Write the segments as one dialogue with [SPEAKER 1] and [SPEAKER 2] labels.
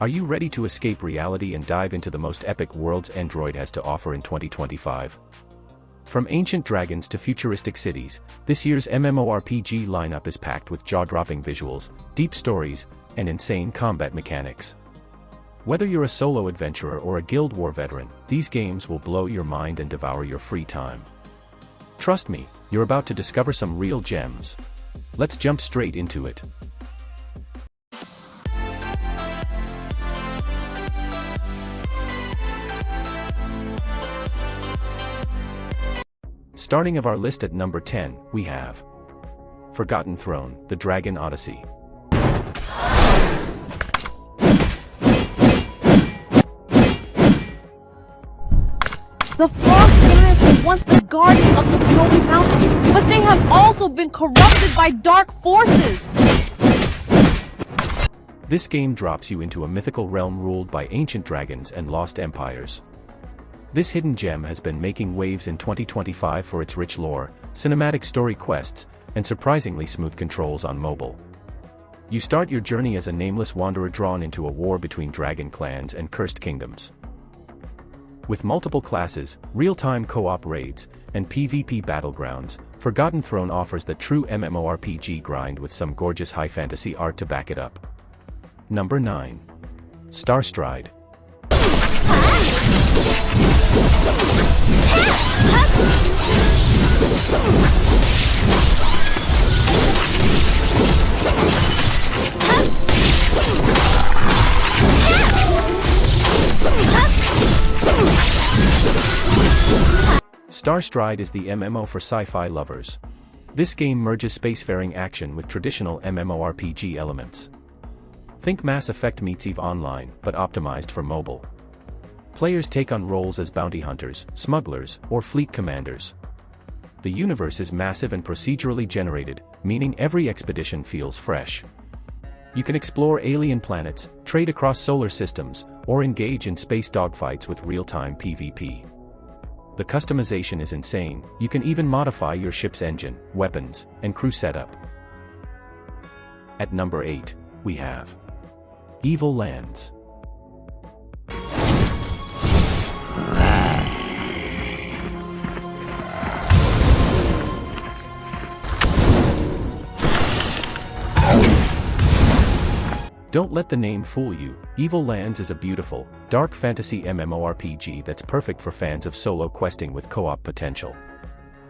[SPEAKER 1] Are you ready to escape reality and dive into the most epic worlds Android has to offer in 2025? From ancient dragons to futuristic cities, this year's MMORPG lineup is packed with jaw-dropping visuals, deep stories, and insane combat mechanics. Whether you're a solo adventurer or a Guild War veteran, these games will blow your mind and devour your free time. Trust me, you're about to discover some real gems. Let's jump straight into it. Starting of our list at number 10, we have Forgotten Throne: The Dragon Odyssey.
[SPEAKER 2] The Frost Giants were once the guardians of the snowy mountains, but they have also been corrupted by dark forces!
[SPEAKER 1] This game drops you into a mythical realm ruled by ancient dragons and lost empires. This hidden gem has been making waves in 2025 for its rich lore, cinematic story quests, and surprisingly smooth controls on mobile. You start your journey as a nameless wanderer drawn into a war between dragon clans and cursed kingdoms. With multiple classes, real-time co-op raids, and PvP battlegrounds, Forgotten Throne offers the true MMORPG grind with some gorgeous high-fantasy art to back it up. Number 9. Starstride. Starstride is the MMO for sci-fi lovers. This game merges spacefaring action with traditional MMORPG elements. Think Mass Effect meets EVE Online, but optimized for mobile. Players take on roles as bounty hunters, smugglers, or fleet commanders. The universe is massive and procedurally generated, meaning every expedition feels fresh. You can explore alien planets, trade across solar systems, or engage in space dogfights with real-time PvP. The customization is insane. You can even modify your ship's engine, weapons, and crew setup. At number 8, we have Evil Lands. Don't let the name fool you. Evil Lands is a beautiful, dark fantasy MMORPG that's perfect for fans of solo questing with co-op potential.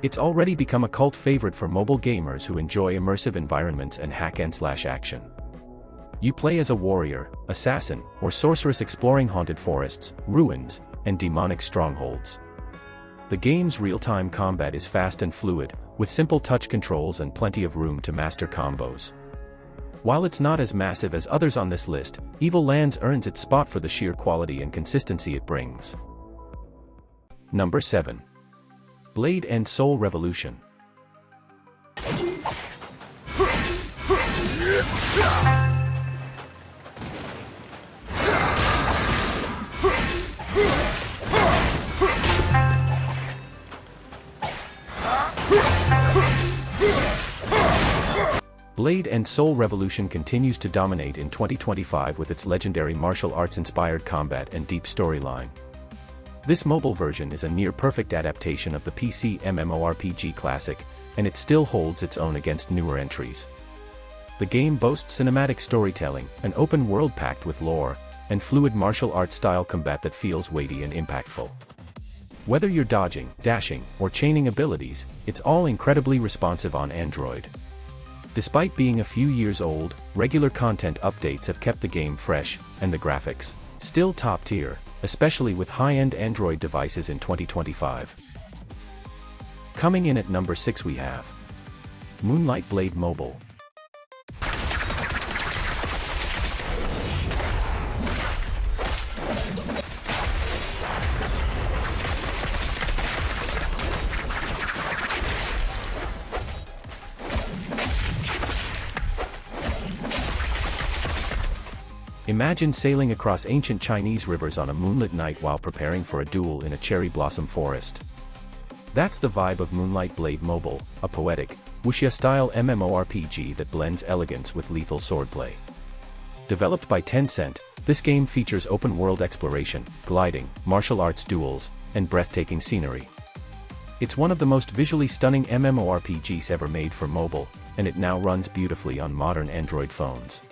[SPEAKER 1] It's already become a cult favorite for mobile gamers who enjoy immersive environments and hack-and-slash action. You play as a warrior, assassin, or sorceress exploring haunted forests, ruins, and demonic strongholds. The game's real-time combat is fast and fluid, with simple touch controls and plenty of room to master combos. While it's not as massive as others on this list, Evil Lands earns its spot for the sheer quality and consistency it brings. Number 7. Blade and Soul Revolution. Blade and Soul Revolution continues to dominate in 2025 with its legendary martial arts-inspired combat and deep storyline. This mobile version is a near-perfect adaptation of the PC MMORPG classic, and it still holds its own against newer entries. The game boasts cinematic storytelling, an open world packed with lore, and fluid martial arts-style combat that feels weighty and impactful. Whether you're dodging, dashing, or chaining abilities, it's all incredibly responsive on Android. Despite being a few years old, regular content updates have kept the game fresh, and the graphics, still top tier, especially with high-end Android devices in 2025. Coming in at number 6 we have Moonlight Blade Mobile. Imagine sailing across ancient Chinese rivers on a moonlit night while preparing for a duel in a cherry blossom forest. That's the vibe of Moonlight Blade Mobile, a poetic, wuxia-style MMORPG that blends elegance with lethal swordplay. Developed by Tencent, This game features open-world exploration, gliding, martial arts duels, and breathtaking scenery. It's one of the most visually stunning MMORPGs ever made for mobile, and it now runs beautifully on modern Android phones.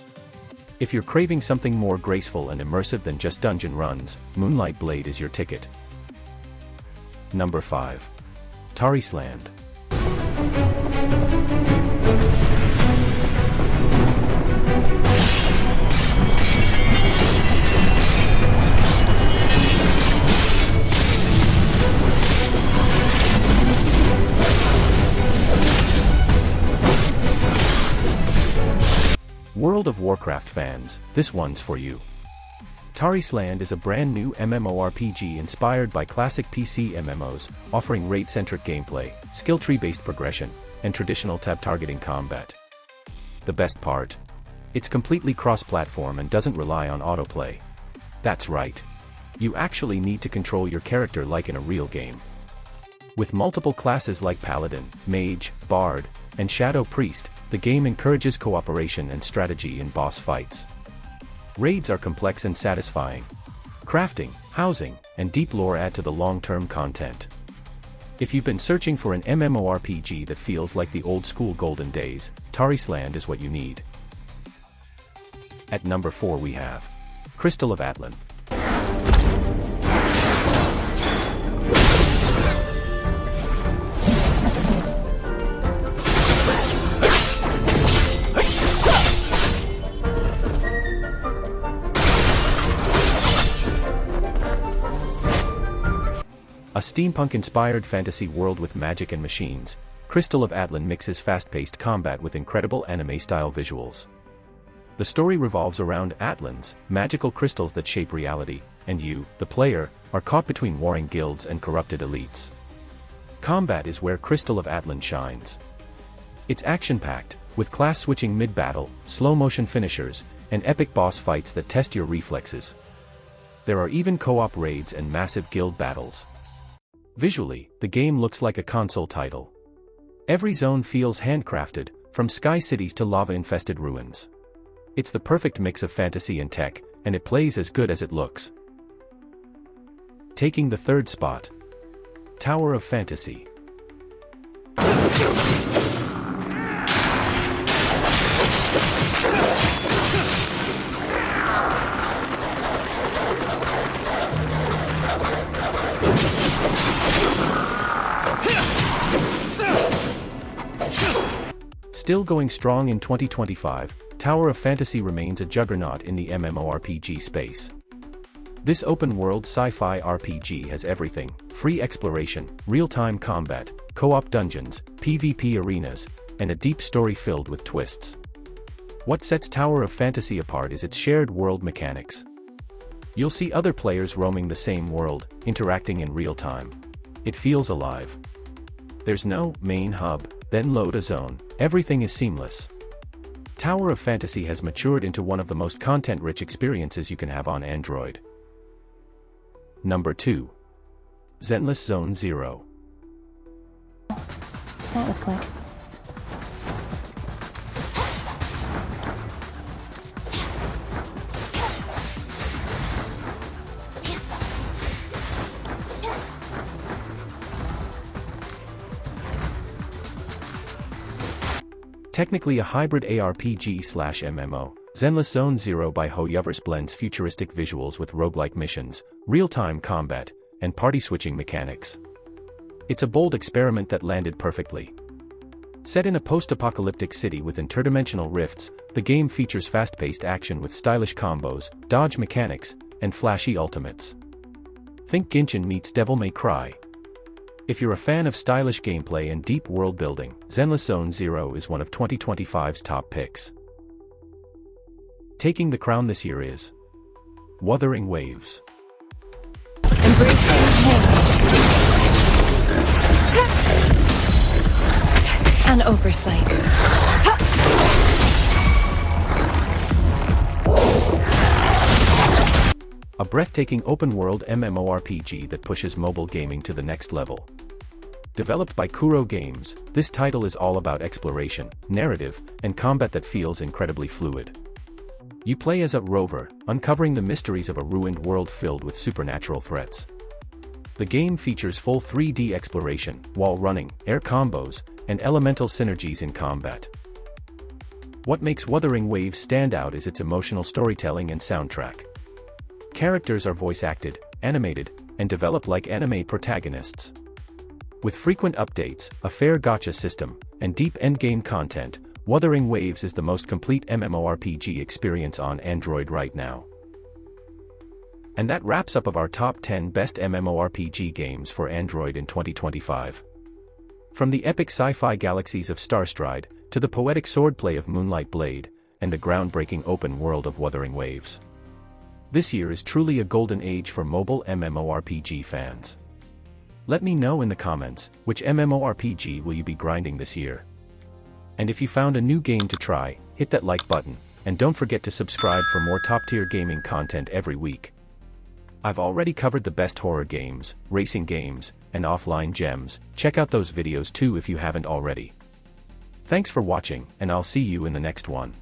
[SPEAKER 1] If you're craving something more graceful and immersive than just dungeon runs, Moonlight Blade is your ticket. Number 5. Taris Land. World of Warcraft fans, this one's for you. Taris Land is a brand new MMORPG inspired by classic PC MMOs, offering raid-centric gameplay, skill tree-based progression, and traditional tab-targeting combat. The best part? It's completely cross-platform and doesn't rely on autoplay. That's right. You actually need to control your character like in a real game. With multiple classes like Paladin, Mage, Bard, and Shadow Priest, the game encourages cooperation and strategy in boss fights. Raids are complex and satisfying. Crafting, housing, and deep lore add to the long-term content. If you've been searching for an MMORPG that feels like the old-school golden days, Taris Land is what you need. At number 4 we have Crystal of Atlan. A steampunk-inspired fantasy world with magic and machines, Crystal of Atlan mixes fast-paced combat with incredible anime-style visuals. The story revolves around Atlans, magical crystals that shape reality, and you, the player, are caught between warring guilds and corrupted elites. Combat is where Crystal of Atlan shines. It's action-packed, with class-switching mid-battle, slow-motion finishers, and epic boss fights that test your reflexes. There are even co-op raids and massive guild battles. Visually, the game looks like a console title. Every zone feels handcrafted, from sky cities to lava-infested ruins. It's the perfect mix of fantasy and tech, and it plays as good as it looks. Taking the third spot. Tower of Fantasy. Still going strong in 2025, Tower of Fantasy remains a juggernaut in the MMORPG space. This open-world sci-fi RPG has everything: free exploration, real-time combat, co-op dungeons, PvP arenas, and a deep story filled with twists. What sets Tower of Fantasy apart is its shared world mechanics. You'll see other players roaming the same world, interacting in real time. It feels alive. There's no main hub, then load a zone. Everything is seamless. Tower of Fantasy has matured into one of the most content-rich experiences you can have on Android. Number 2. Zenless Zone 0.
[SPEAKER 3] That was quick.
[SPEAKER 1] Technically a hybrid ARPG/MMO, Zenless Zone 0 by HoYoverse blends futuristic visuals with roguelike missions, real-time combat, and party-switching mechanics. It's a bold experiment that landed perfectly. Set in a post-apocalyptic city with interdimensional rifts, the game features fast-paced action with stylish combos, dodge mechanics, and flashy ultimates. Think Genshin meets Devil May Cry. If you're a fan of stylish gameplay and deep world building, Zenless Zone 0 is one of 2025's top picks. Taking the crown this year is Wuthering Waves.
[SPEAKER 3] An oversight.
[SPEAKER 1] A breathtaking open-world MMORPG that pushes mobile gaming to the next level. Developed by Kuro Games, this title is all about exploration, narrative, and combat that feels incredibly fluid. You play as a rover, uncovering the mysteries of a ruined world filled with supernatural threats. The game features full 3D exploration, wall running, air combos, and elemental synergies in combat. What makes Wuthering Waves stand out is its emotional storytelling and soundtrack. Characters are voice-acted, animated, and developed like anime protagonists. With frequent updates, a fair gacha system, and deep endgame content, Wuthering Waves is the most complete MMORPG experience on Android right now. And that wraps up of our top 10 best MMORPG games for Android in 2025. From the epic sci-fi galaxies of Starstride, to the poetic swordplay of Moonlight Blade, and the groundbreaking open world of Wuthering Waves. This year is truly a golden age for mobile MMORPG fans. Let me know in the comments, which MMORPG will you be grinding this year? And if you found a new game to try, hit that like button, and don't forget to subscribe for more top-tier gaming content every week. I've already covered the best horror games, racing games, and offline gems. Check out those videos too if you haven't already. Thanks for watching, and I'll see you in the next one.